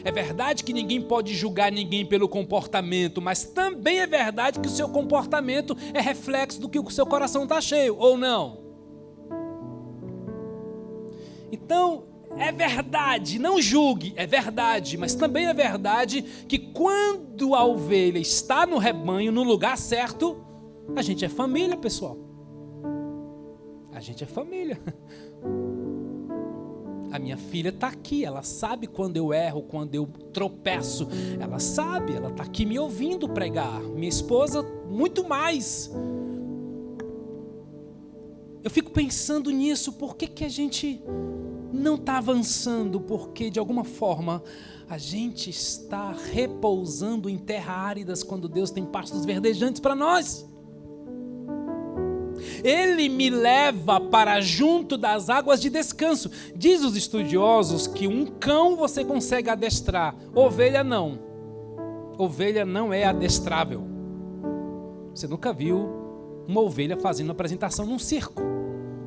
É verdade que ninguém pode julgar ninguém pelo comportamento, mas também é verdade que o seu comportamento é reflexo do que o seu coração está cheio, ou não? Então, é verdade, não julgue, é verdade, mas também é verdade que quando a ovelha está no rebanho, no lugar certo, a gente é família, pessoal. A gente é família. A minha filha está aqui, ela sabe quando eu erro, quando eu tropeço. Ela sabe, ela está aqui me ouvindo pregar. Minha esposa, muito mais. Eu fico pensando nisso, por que a gente não está avançando? Porque, de alguma forma, a gente está repousando em terra áridas quando Deus tem pastos verdejantes para nós. Ele me leva para junto das águas de descanso. Diz os estudiosos que um cão você consegue adestrar, ovelha não. Ovelha não é adestrável. Você nunca viu uma ovelha fazendo apresentação num circo.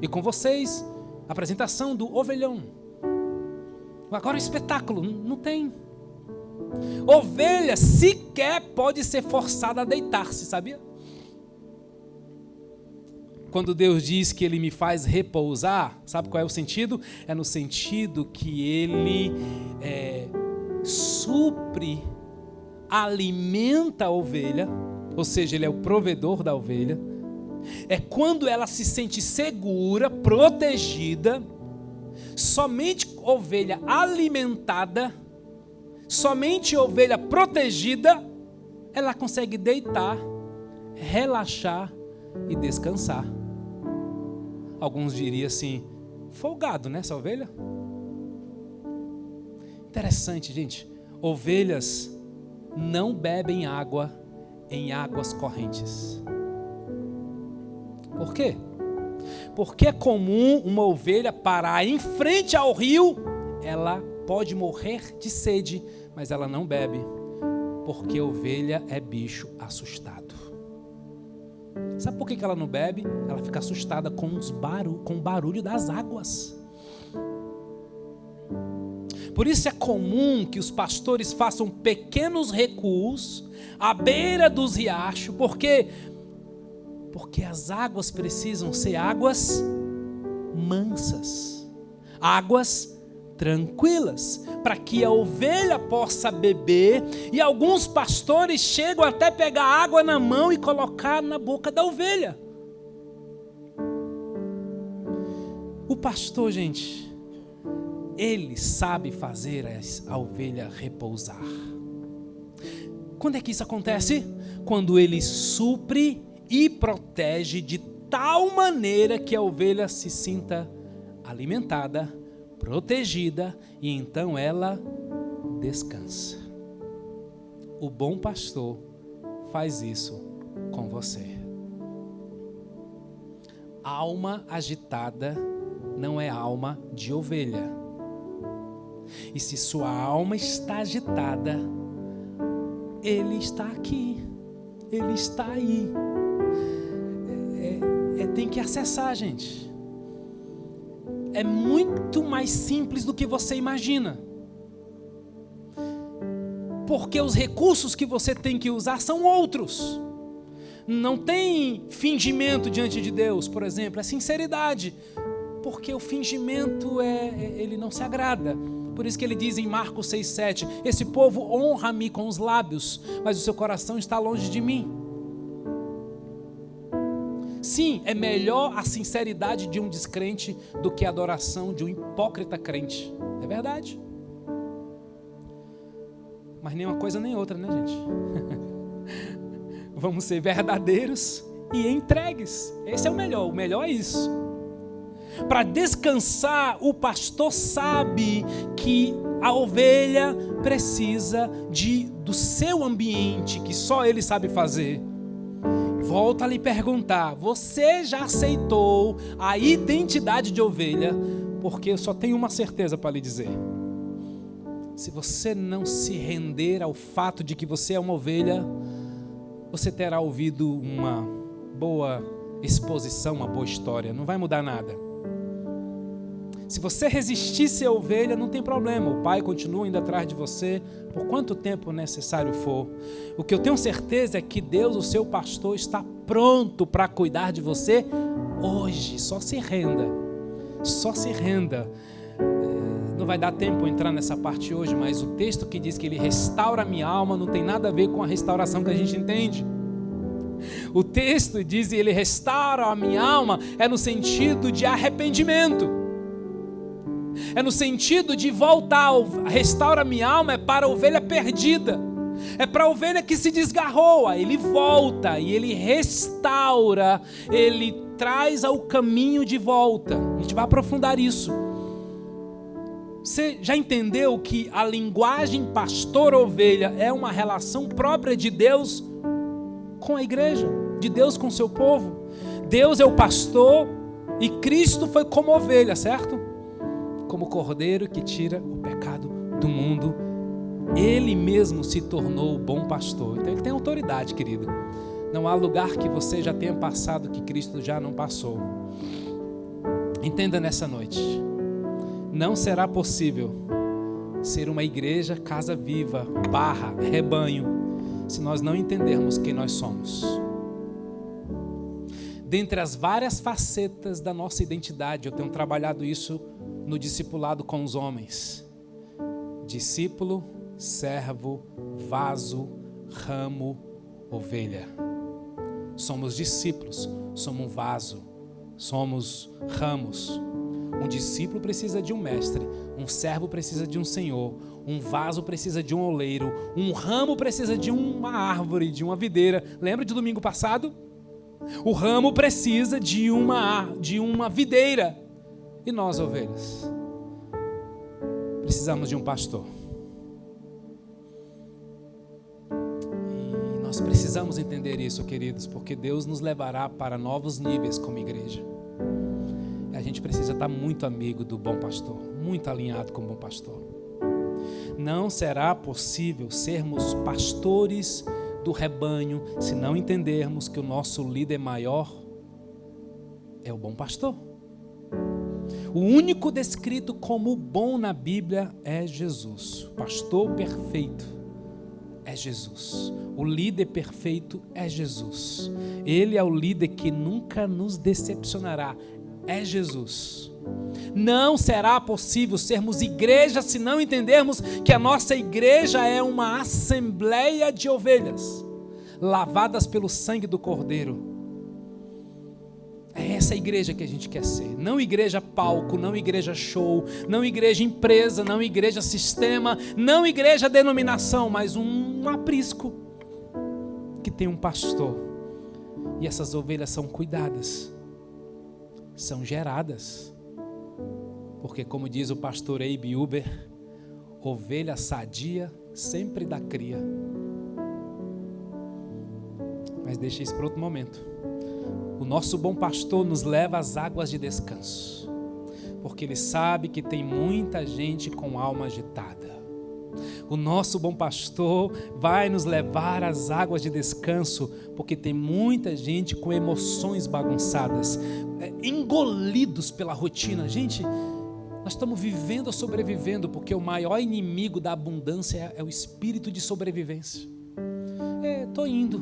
E com vocês, a apresentação do ovelhão. Agora o espetáculo, não tem. Ovelha sequer pode ser forçada a deitar-se, sabia? Quando Deus diz que Ele me faz repousar, sabe qual é o sentido? É no sentido que Ele supre, alimenta a ovelha, ou seja, Ele é o provedor da ovelha. É quando ela se sente segura, protegida. Somente ovelha alimentada, somente ovelha protegida, ela consegue deitar, relaxar e descansar. Alguns diriam assim, folgado, né, essa ovelha? Interessante, gente. Ovelhas não bebem água em águas correntes. Por quê? Porque é comum uma ovelha parar em frente ao rio, ela pode morrer de sede, mas ela não bebe, porque ovelha é bicho assustado. Sabe por que ela não bebe? Ela fica assustada com o barulho das águas. Por isso é comum que os pastores façam pequenos recuos à beira dos riachos, porque as águas precisam ser águas mansas, águas tranquilas, para que a ovelha possa beber. E alguns pastores chegam até pegar água na mão e colocar na boca da ovelha. O pastor, gente, ele sabe fazer a ovelha repousar. Quando é que isso acontece? Quando ele supre e protege de tal maneira que a ovelha se sinta alimentada, protegida, e então ela descansa. O bom pastor faz isso com você. Alma agitada não é alma de ovelha. E se sua alma está agitada, Ele está aqui, Ele está aí. Tem que acessar, gente. É muito mais simples do que você imagina. Porque os recursos que você tem que usar são outros. Não tem fingimento diante de Deus, por exemplo, é sinceridade. Porque o fingimento ele não se agrada. Por isso que ele diz em Marcos 6,7: esse povo honra-me com os lábios, mas o seu coração está longe de mim. Sim, é melhor a sinceridade de um descrente do que a adoração de um hipócrita crente. É verdade. Mas nem uma coisa nem outra, né, gente? Vamos ser verdadeiros e entregues. Esse é o melhor é isso. Para descansar, o pastor sabe que a ovelha precisa do seu ambiente, que só ele sabe fazer. Volto a lhe perguntar, você já aceitou a identidade de ovelha? Porque eu só tenho uma certeza para lhe dizer. Se você não se render ao fato de que você é uma ovelha, você terá ouvido uma boa exposição, uma boa história, não vai mudar nada. Se você resistir ser ovelha, não tem problema, o Pai continua indo atrás de você por quanto tempo necessário for. O que eu tenho certeza é que Deus, o seu pastor, está pronto para cuidar de você hoje. Só se renda, só se renda. Não vai dar tempo entrar nessa parte hoje, mas o texto que diz que Ele restaura a minha alma não tem nada a ver com a restauração que a gente entende. O texto diz que Ele restaura a minha alma é no sentido de arrependimento. É no sentido de voltar. Restaura minha alma é para a ovelha perdida. É para a ovelha que se desgarrou. Aí Ele volta e Ele restaura. Ele traz ao caminho de volta. A gente vai aprofundar isso. Você já entendeu que a linguagem pastor-ovelha é uma relação própria de Deus com a igreja? De Deus com o seu povo? Deus é o pastor e Cristo foi como ovelha, certo? Como cordeiro que tira o pecado do mundo, Ele mesmo se tornou o bom pastor. Então Ele tem autoridade, querido. Não há lugar que você já tenha passado que Cristo já não passou. Entenda nessa noite, não será possível ser uma igreja casa viva, rebanho, se nós não entendermos quem nós somos. dentre as várias facetas da nossa identidade, eu tenho trabalhado isso no discipulado com os homens. Discípulo, servo, vaso, ramo, ovelha. Somos discípulos, somos um vaso, somos ramos. Um discípulo precisa de um mestre, um servo precisa de um senhor, um vaso precisa de um oleiro, um ramo precisa de uma árvore, de uma videira. Lembra de domingo passado? O ramo precisa de uma videira. E nós, ovelhas, precisamos de um pastor. E nós precisamos entender isso, queridos, porque Deus nos levará para novos níveis como igreja. A gente precisa estar muito amigo do bom pastor, muito alinhado com o bom pastor. Não será possível sermos pastores do rebanho se não entendermos que o nosso líder maior é o bom pastor. O único descrito como bom na Bíblia é Jesus. O pastor perfeito é Jesus. O líder perfeito é Jesus. Ele é o líder que nunca nos decepcionará. É Jesus. Não será possível sermos igreja se não entendermos que a nossa igreja é uma assembleia de ovelhas, lavadas pelo sangue do Cordeiro. É essa igreja que a gente quer ser. Não igreja palco, não igreja show, não igreja empresa, não igreja sistema, não igreja denominação, mas um aprisco que tem um pastor. E essas ovelhas são cuidadas, são geradas. Porque, como diz o pastor Abe Uber, ovelha sadia sempre dá cria. Mas deixa isso para outro momento. O nosso bom pastor nos leva às águas de descanso, porque ele sabe que tem muita gente com alma agitada. O nosso bom pastor vai nos levar às águas de descanso, porque tem muita gente com emoções bagunçadas, engolidos pela rotina. Gente, nós estamos vivendo ou sobrevivendo, porque o maior inimigo da abundância é o espírito de sobrevivência. Estou indo,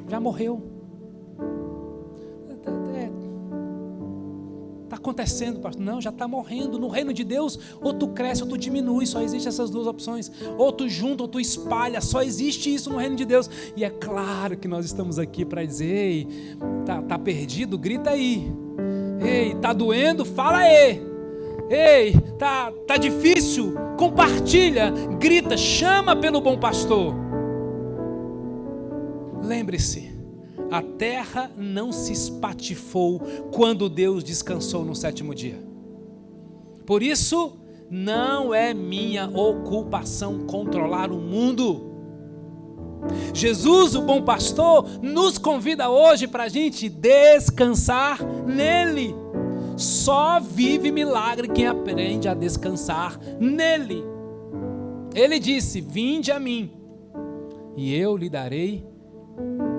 já morreu. Está acontecendo, pastor? Não, já está morrendo. No reino de Deus, ou tu cresce ou tu diminui, só existem essas duas opções. Ou tu junta ou tu espalha, só existe isso no reino de Deus. E é claro que nós estamos aqui para dizer: ei, tá perdido? Grita aí. Ei, tá doendo? Fala aí. Ei, tá difícil? Compartilha, grita, chama pelo bom pastor. Lembre-se, a terra não se espatifou quando Deus descansou no sétimo dia. Por isso, não é minha ocupação controlar o mundo. Jesus, o bom pastor, nos convida hoje para a gente descansar nele. Só vive milagre quem aprende a descansar nele. Ele disse: vinde a mim e eu lhe darei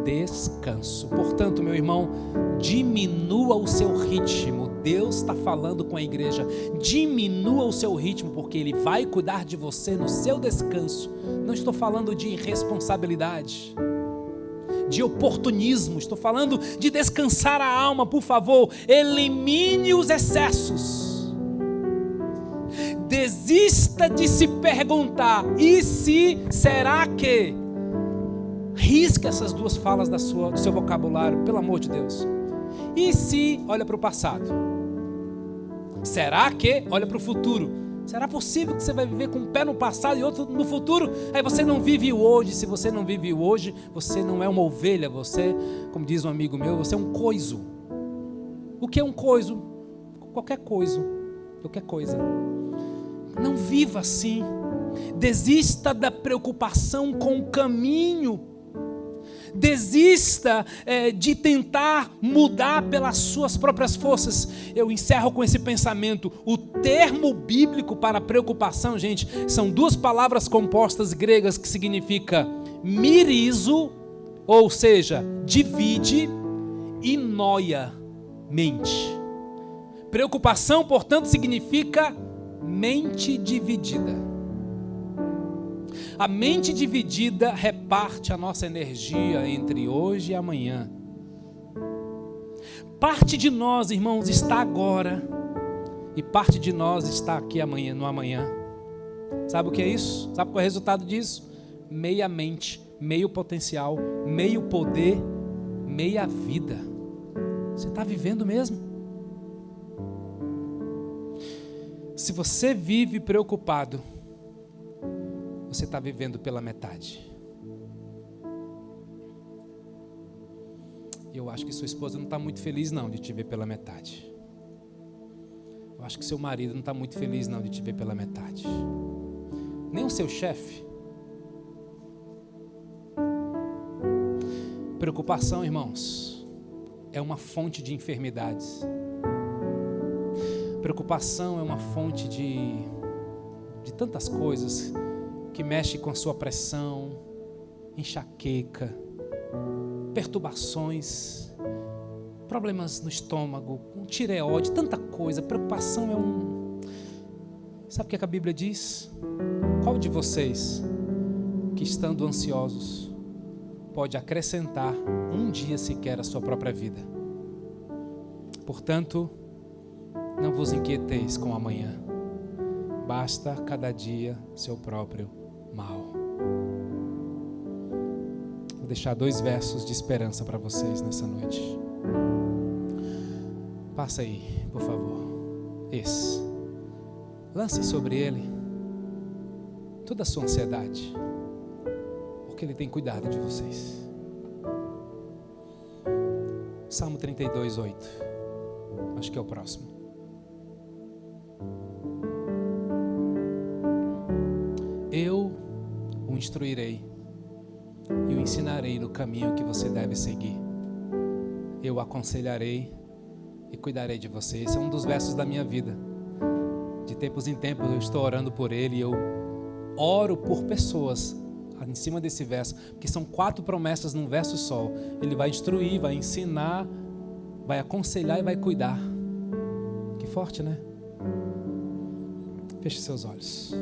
descanso. Portanto, meu irmão, diminua o seu ritmo. Deus está falando com a igreja. Diminua o seu ritmo, porque Ele vai cuidar de você no seu descanso. Não estou falando de irresponsabilidade, de oportunismo. Estou falando de descansar a alma. Por favor, elimine os excessos. Desista de se perguntar: e se, será que? Risca essas duas falas do seu vocabulário, pelo amor de Deus. E se, olha para o passado. Será que, olha para o futuro. Será possível que você vai viver com um pé no passado e outro no futuro? Aí você não vive o hoje. Se você não vive o hoje, você não é uma ovelha. Você, como diz um amigo meu, você é um coiso. O que é um coiso? Qualquer coisa. Qualquer coisa. Não viva assim. Desista da preocupação com o caminho. Desista de tentar mudar pelas suas próprias forças. Eu encerro com esse pensamento. O termo bíblico para preocupação, gente, são duas palavras compostas gregas que significa mirizo, ou seja, divide, e noia, mente. Preocupação, portanto, significa mente dividida. A mente dividida reparte a nossa energia entre hoje e amanhã. Parte de nós, irmãos, está agora, e parte de nós está aqui amanhã, no amanhã. Sabe o que é isso? Sabe qual é o resultado disso? Meia mente, meio potencial, meio poder, meia vida. Você está vivendo mesmo? Se você vive preocupado, você está vivendo pela metade. Eu acho que sua esposa não está muito feliz não de te ver pela metade. Eu acho que seu marido não está muito feliz não de te ver pela metade. Nem o seu chefe. Preocupação, irmãos, é uma fonte de enfermidades. Preocupação é uma fonte de tantas coisas que mexe com a sua pressão, enxaqueca, perturbações, problemas no estômago, tireoide, tanta coisa. Preocupação é Sabe o que a Bíblia diz? Qual de vocês, que estando ansiosos, pode acrescentar um dia sequer à sua própria vida? Portanto, não vos inquieteis com o amanhã. Basta cada dia seu próprio mal. Vou deixar 2 versos de esperança para vocês nessa noite. Passa aí, por favor. Esse. Lancem sobre ele toda a sua ansiedade, porque ele tem cuidado de vocês. Salmo 32, 8. Acho que é o próximo. Eu o instruirei e o ensinarei no caminho que você deve seguir. Eu o aconselharei e cuidarei de você. Esse é um dos versos da minha vida. De tempos em tempos eu estou orando por ele e eu oro por pessoas em cima desse verso, porque são 4 promessas num verso só. Ele vai instruir, vai ensinar, vai aconselhar e vai cuidar. Que forte, né? Feche seus olhos.